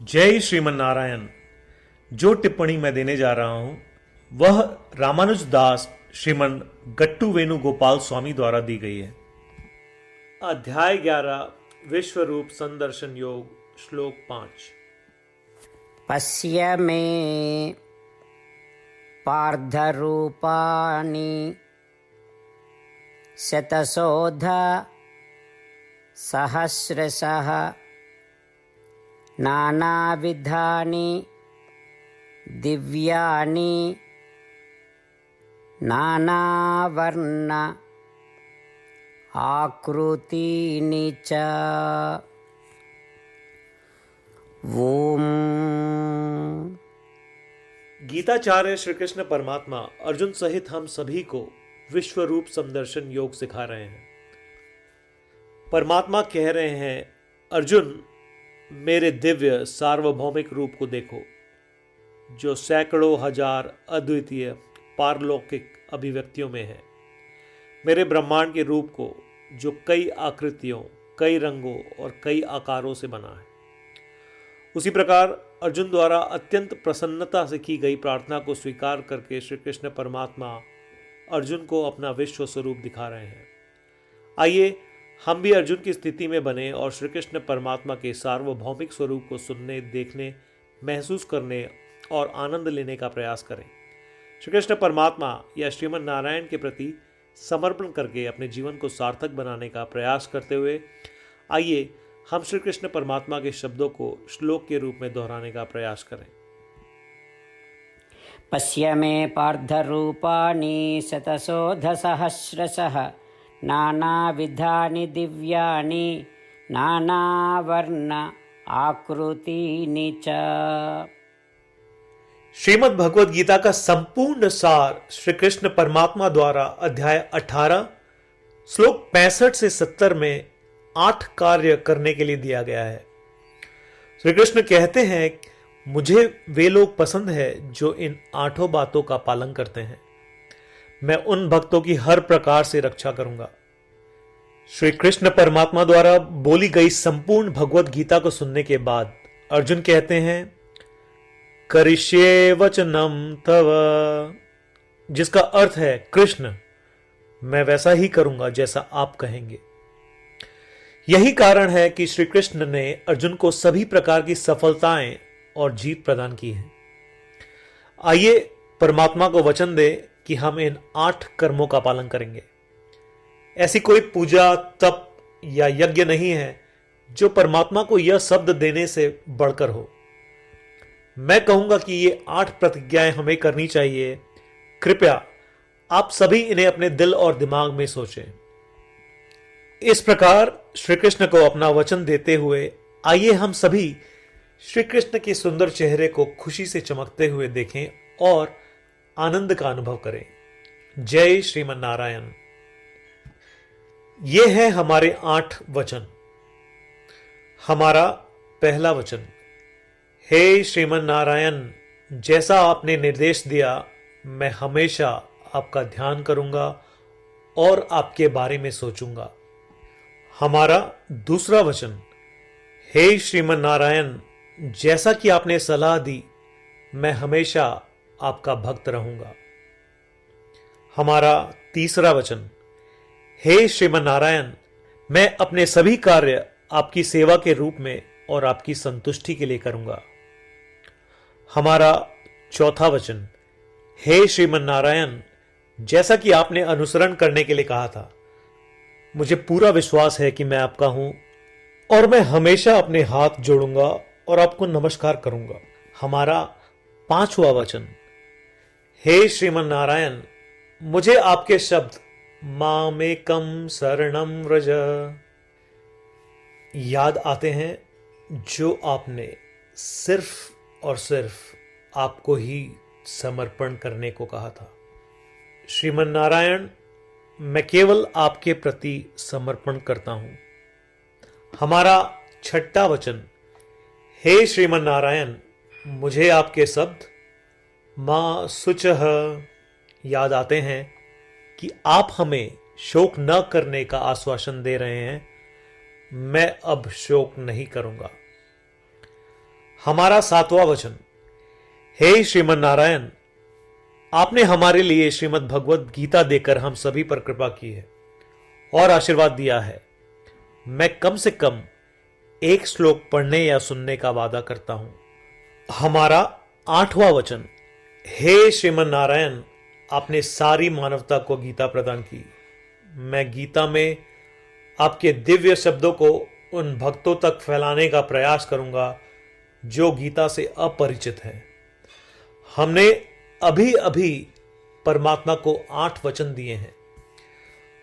जय श्रीमन नारायण। जो टिप्पणी मैं देने जा रहा हूं वह रामानुज दास श्रीमन गट्टू वेणुगोपाल स्वामी द्वारा दी गई है। अध्याय 11 विश्व रूप संदर्शन योग श्लोक 5। पश्य मे पार्थरूपाणि शतशोध सहस्रशः नानाविधानि दिव्यानि नानावर्ण आकृतीनि च। ओम। गीताचार्य श्री कृष्ण परमात्मा अर्जुन सहित हम सभी को विश्व रूप संदर्शन योग सिखा रहे हैं। परमात्मा कह रहे हैं, अर्जुन मेरे दिव्य सार्वभौमिक रूप को देखो, जो सैकड़ों हजार अद्वितीय पारलौकिक अभिव्यक्तियों में है। मेरे ब्रह्मांड के रूप को, जो कई आकृतियों, कई रंगों और कई आकारों से बना है। उसी प्रकार अर्जुन द्वारा अत्यंत प्रसन्नता से की गई प्रार्थना को स्वीकार करके श्री कृष्ण परमात्मा अर्जुन को अपना विश्व स्वरूप दिखा रहे हैं। आइए हम भी अर्जुन की स्थिति में बने और श्री कृष्ण परमात्मा के सार्वभौमिक स्वरूप को सुनने, देखने, महसूस करने और आनंद लेने का प्रयास करें। श्री कृष्ण परमात्मा या श्रीमन नारायण के प्रति समर्पण करके अपने जीवन को सार्थक बनाने का प्रयास करते हुए आइए हम श्री कृष्ण परमात्मा के शब्दों को श्लोक के रूप में दोहराने का प्रयास करें। पश्य मे पार्थरूपाणि शतशोधसहस्रशः नानाविधानि दिव्यानि नानावर्ण आकृतीनि च। श्रीमद् भगवद गीता का संपूर्ण सार श्री कृष्ण परमात्मा द्वारा अध्याय 18 श्लोक 65 से 70 में 8 कार्य करने के लिए दिया गया है। श्री कृष्ण कहते हैं, मुझे वे लोग पसंद है जो इन 8 बातों का पालन करते हैं। मैं उन भक्तों की हर प्रकार से रक्षा करूंगा। श्री कृष्ण परमात्मा द्वारा बोली गई संपूर्ण भगवद गीता को सुनने के बाद अर्जुन कहते हैं, करिष्ये वचनम तव, जिसका अर्थ है, कृष्ण मैं वैसा ही करूंगा जैसा आप कहेंगे। यही कारण है कि श्री कृष्ण ने अर्जुन को सभी प्रकार की सफलताएं और जीत प्रदान की है। आइए परमात्मा को वचन दे कि हम इन 8 कर्मों का पालन करेंगे। ऐसी कोई पूजा, तप या यज्ञ नहीं है जो परमात्मा को यह शब्द देने से बढ़कर हो। मैं कहूंगा कि ये 8 प्रतिज्ञाएं हमें करनी चाहिए। कृपया आप सभी इन्हें अपने दिल और दिमाग में सोचें। इस प्रकार श्री कृष्ण को अपना वचन देते हुए आइए हम सभी श्री कृष्ण के सुंदर चेहरे को खुशी से चमकते हुए देखें और आनंद का अनुभव करें। जय श्रीमन नारायण। ये है हमारे 8 वचन। हमारा पहला वचन, हे श्रीमन नारायण, जैसा आपने निर्देश दिया मैं हमेशा आपका ध्यान करूंगा और आपके बारे में सोचूंगा। हमारा दूसरा वचन, हे श्रीमन नारायण, जैसा कि आपने सलाह दी मैं हमेशा आपका भक्त रहूंगा। हमारा तीसरा वचन, हे श्रीमन नारायण, मैं अपने सभी कार्य आपकी सेवा के रूप में और आपकी संतुष्टि के लिए करूंगा। हमारा चौथा वचन, हे श्रीमन नारायण, जैसा कि आपने अनुसरण करने के लिए कहा था, मुझे पूरा विश्वास है कि मैं आपका हूं और मैं हमेशा अपने हाथ जोड़ूंगा और आपको नमस्कार करूंगा। हमारा पांचवा वचन, हे श्रीमन नारायण, मुझे आपके शब्द मामेकम शरणम व्रज याद आते हैं, जो आपने सिर्फ और सिर्फ आपको ही समर्पण करने को कहा था। श्रीमन नारायण, मैं केवल आपके प्रति समर्पण करता हूं। हमारा छठा वचन, हे श्रीमन नारायण, मुझे आपके शब्द मां शुचः याद आते हैं कि आप हमें शोक न करने का आश्वासन दे रहे हैं। मैं अब शोक नहीं करूंगा। हमारा 7वां वचन। हे श्रीमन नारायण, आपने हमारे लिए श्रीमद् भगवत गीता देकर हम सभी पर कृपा की है और आशीर्वाद दिया है। मैं कम से कम एक श्लोक पढ़ने या सुनने का वादा करता हूं। हमारा 8वां वचन। हे श्रीमन नारायण, आपने सारी मानवता को गीता प्रदान की। मैं गीता में आपके दिव्य शब्दों को उन भक्तों तक फैलाने का प्रयास करूंगा जो गीता से अपरिचित हैं। हमने अभी अभी परमात्मा को 8 वचन दिए हैं।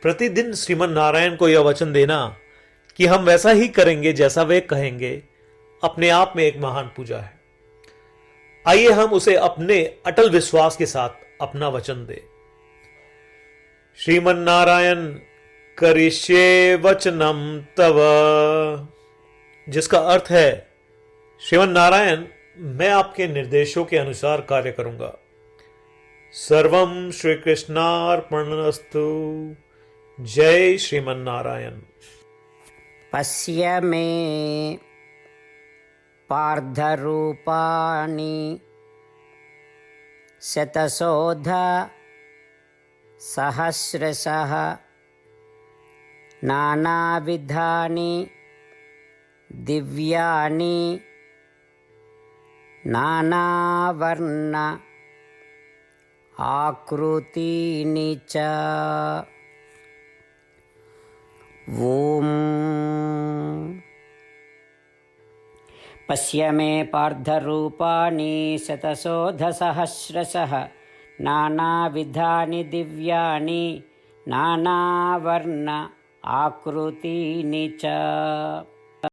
प्रतिदिन श्रीमन नारायण को यह वचन देना कि हम वैसा ही करेंगे जैसा वे कहेंगे, अपने आप में एक महान पूजा है। आइए हम उसे अपने अटल विश्वास के साथ अपना वचन दें। श्रीमन नारायण करिष्ये वचनम तव, जिसका अर्थ है, श्रीमन नारायण, मैं आपके निर्देशों के अनुसार कार्य करूंगा। सर्वम श्री कृष्णार्पणमस्तु। जय श्रीमन नारायण। पश्य मे पार्थरूपाणि शतशोध सहस्रशः नानाविधानि दिव्यानि नानावर्ण आकृतीनि च। ॐ पश्य मे पार्थरूपाणि शतशोधसहस्रशः नानाविधानि दिव्यानि नानावर्ण आकृतीनि च।